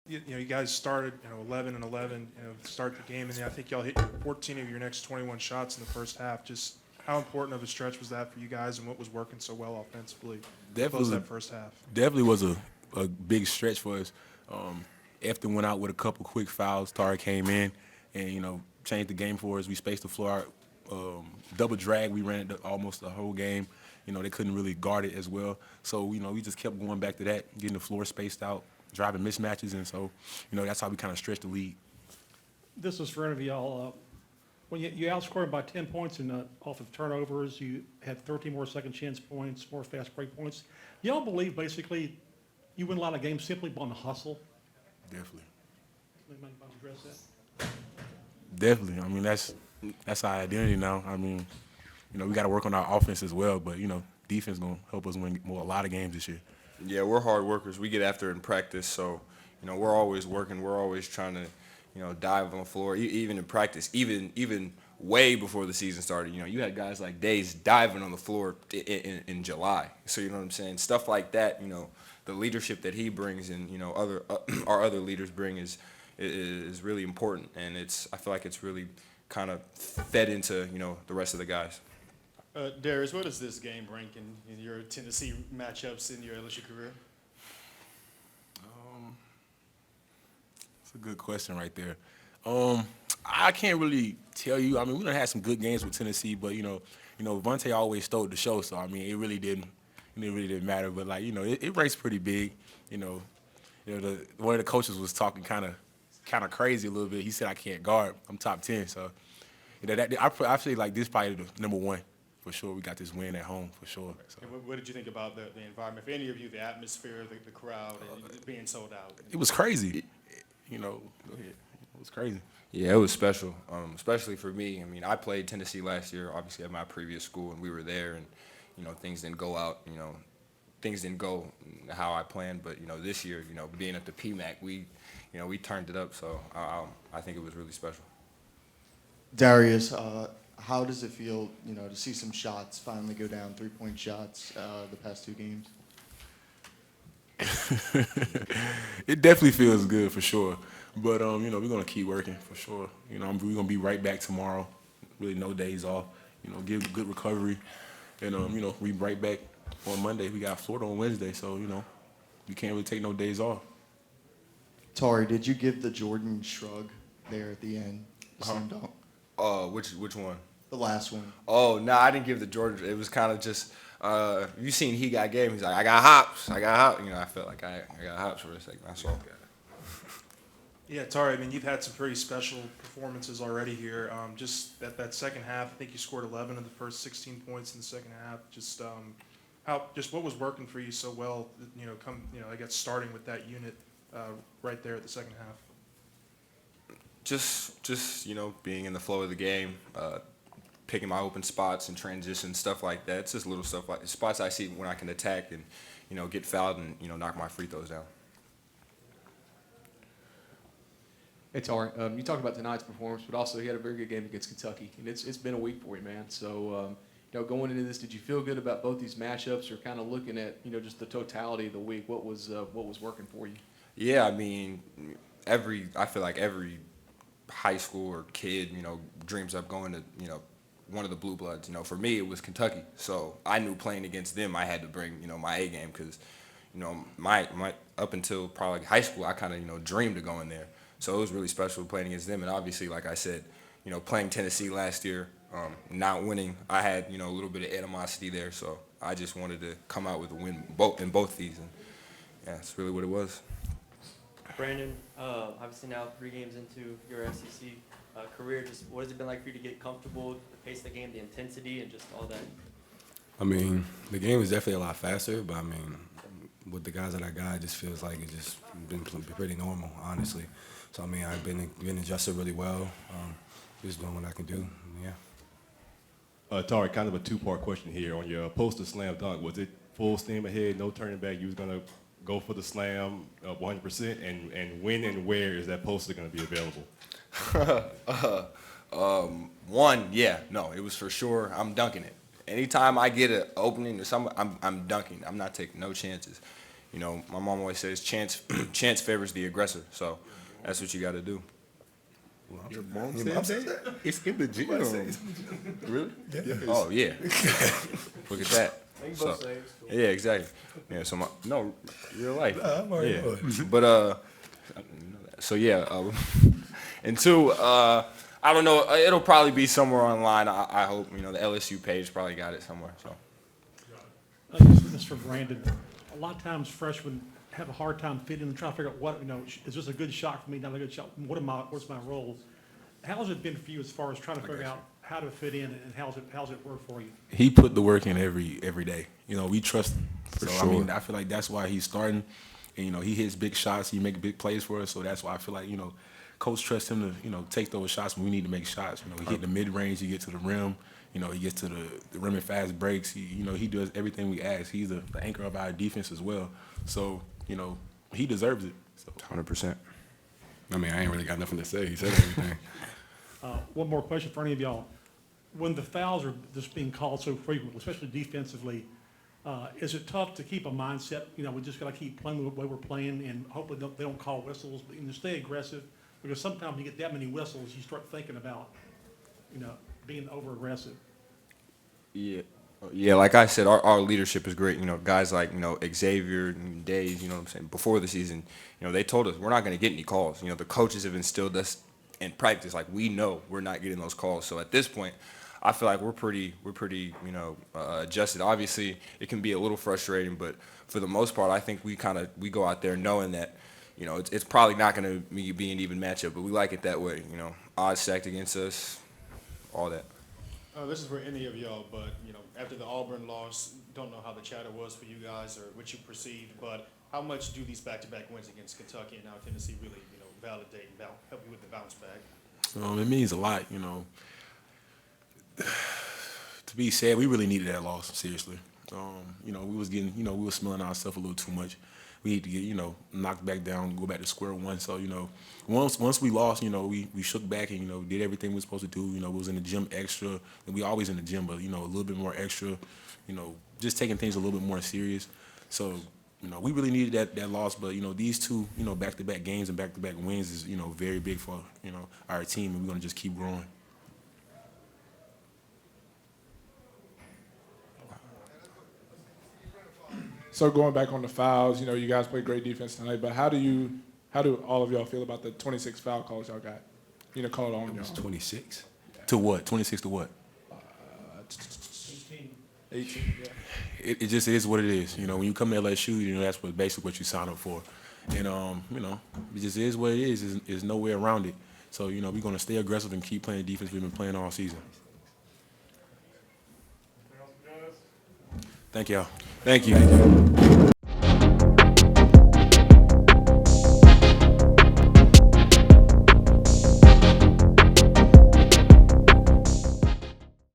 you guys started 11-11, to start the game, and I think y'all hit 14 of your next 21 shots in the first half. Just how important of a stretch was that for you guys, and what was working so well offensively to close Definitely, that first half? definitely was a big stretch for us. Efton went out with a couple quick fouls. Tara came in and changed the game for us. We spaced the floor out. Double drag, we ran it almost the whole game. They couldn't really guard it as well. So we just kept going back to that, getting the floor spaced out, driving mismatches, and so that's how we kind of stretched the lead. This is for any of y'all. When you outscored by 10 points off of turnovers, you had 13 more second chance points, more fast break points. Y'all believe basically you win a lot of games simply on the hustle? Definitely. Anybody want to address that? Definitely. I mean, that's our identity now. I mean, we got to work on our offense as well, but defense gonna help us win a lot of games this year. Yeah, we're hard workers. We get after it in practice, so we're always working. We're always trying to dive on the floor, even in practice, even way before the season started. You had guys like Days diving on the floor in July. So you know what I'm saying? Stuff like that. The leadership that he brings and other our other leaders bring is really important, and I feel like it's really kind of fed into the rest of the guys. Darius, what does this game rank in your Tennessee matchups in your LSU career? It's a good question right there. I can't really tell you. I mean, we done had some good games with Tennessee, but Vontae always stole the show. So I mean, it really didn't matter. But it ranks pretty big. One of the coaches was talking kind of crazy a little bit. He said I can't guard. I'm top 10. So I feel like this probably the number one for sure. We got this win at home for sure. So. And what did you think about the environment? For any of you, the atmosphere, the crowd, and being sold out? It was crazy. Go ahead. It was crazy. Yeah, it was special, especially for me. I mean, I played Tennessee last year, obviously at my previous school, and we were there, and things didn't go out. Things didn't go how I planned, but this year, being at the PMAC, we turned it up. So I think it was really special. Darius, how does it feel, to see some shots finally go down, 3-point shots, the past two games? It definitely feels good for sure. But we're gonna keep working for sure. We're gonna be right back tomorrow. Really no days off. Give good recovery. And we right back on Monday. We got Florida on Wednesday, so we can't really take no days off. Tari, did you give the Jordan shrug there at the end? Slam dunk. Which one? The last one. Oh, no, I didn't give the Georgia. It was kind of just, you seen he got game. He's like, I got hops. I felt like I got hops for a second. That's all. Yeah, Tari, I mean, you've had some pretty special performances already here. Just that second half, I think you scored 11 of the first 16 points in the second half. Just what was working for you so well, I guess starting with that unit right there at the second half. Just being in the flow of the game, picking my open spots and transition, stuff like that. It's just little stuff like spots I see when I can attack and get fouled and knock my free throws down. Hey, Tar, you talked about tonight's performance, but also he had a very good game against Kentucky, and it's been a week for you, man. So, going into this, did you feel good about both these matchups, or kind of looking at just the totality of the week? What was working for you? Yeah, I mean, I feel like every high school or kid, dreams up going to one of the blue bloods. For me, it was Kentucky, so I knew playing against them, I had to bring my A game because my up until probably high school, I kind of dreamed of going there. So it was really special playing against them. And obviously, like I said, playing Tennessee last year, not winning, I had, a little bit of animosity there. So I just wanted to come out with a win in both these. And yeah, that's really what it was. Brandon, obviously now 3 games into your SEC career, just what has it been like for you to get comfortable, the pace of the game, the intensity, and just all that? I mean, the game is definitely a lot faster, but I mean, with the guys that I got, it just feels like it's just been pretty normal, honestly. So I mean, I've been adjusted really well, just doing what I can do. Yeah. Tari, kind of a two-part question here. On your poster slam dunk, was it full steam ahead, no turning back? You was gonna go for the slam 100%, and when and where is that poster gonna be available? It was for sure. I'm dunking it. Anytime I get an opening or something, I'm dunking. I'm not taking no chances. you know, my mom always says chance chance favors the aggressor. So that's what you got to do. Your mom said that? It's in the gym. Really? Oh yeah. Look at that. So, yeah, exactly. Yeah, so no, real life. Yeah. But so yeah, and two, I don't know. It'll probably be somewhere online. I hope, you know, the LSU page probably got it somewhere. So This is for Brandon. A lot of times freshmen have a hard time fitting and trying to figure out what, you know, is this a good shot for me, not a good shot? What's my role? How's it been for you as far as trying to figure out how to fit in, and how's it work for you? He put the work in every day. You know, we trust him. So, sure. I mean, I feel like that's why he's starting. And, you know, he hits big shots. He makes big plays for us. So that's why I feel like, you know, coach trusts him to, you know, take those shots when we need to make shots. You know, he hit the mid-range, he gets to the rim. You know, he gets to the rim and fast breaks. You know, he does everything we ask. He's the anchor of our defense as well. So, you know, he deserves it. So. 100%. I mean, I ain't really got nothing to say. He said everything. One more question for any of y'all. When the fouls are just being called so frequently, especially defensively, is it tough to keep a mindset, you know, we just got to keep playing the way we're playing and hopefully they don't call whistles, but you know, stay aggressive? Because sometimes you get that many whistles, you start thinking about, you know, being over-aggressive. Yeah. Yeah, like I said, our leadership is great. You know, guys like, you know, Xavier and Days, you know what I'm saying, before the season, you know, they told us we're not going to get any calls. You know, the coaches have instilled us in practice, like we know we're not getting those calls. So at this point, I feel like we're pretty, you know, adjusted. Obviously, it can be a little frustrating, but for the most part, I think we go out there knowing that, you know, it's probably not going to be an even matchup, but we like it that way. You know, odds stacked against us, all that. This is for any of y'all, but, you know, after the Auburn loss, don't know how the chatter was for you guys or what you perceived, but how much do these back-to-back wins against Kentucky and now Tennessee really, you know, validate and help you with the bounce back? It means a lot, you know. To be said, we really needed that loss, seriously. You know, we was smelling ourselves a little too much. We need to get, you know, knocked back down, go back to square one. So, you know, once we lost, you know, we shook back and, you know, did everything we were supposed to do. You know, we was in the gym extra, and we always in the gym, but, you know, a little bit more extra, you know, just taking things a little bit more serious. So, you know, we really needed that loss, but, you know, these two, you know, back-to-back games and back-to-back wins is, you know, very big for, you know, our team, and we're going to just keep growing. So going back on the fouls, you know, you guys played great defense tonight, but how do all of y'all feel about the 26 foul calls y'all got? You know, called on y'all. 26? To what? 26 to what? 18, yeah. It just is what it is. You know, when you come to LSU, you know, that's basically what you sign up for. And, you know, it just is what it is. There's no way around it. So, you know, we're going to stay aggressive and keep playing defense we've been playing all season. Thank y'all. Thank you.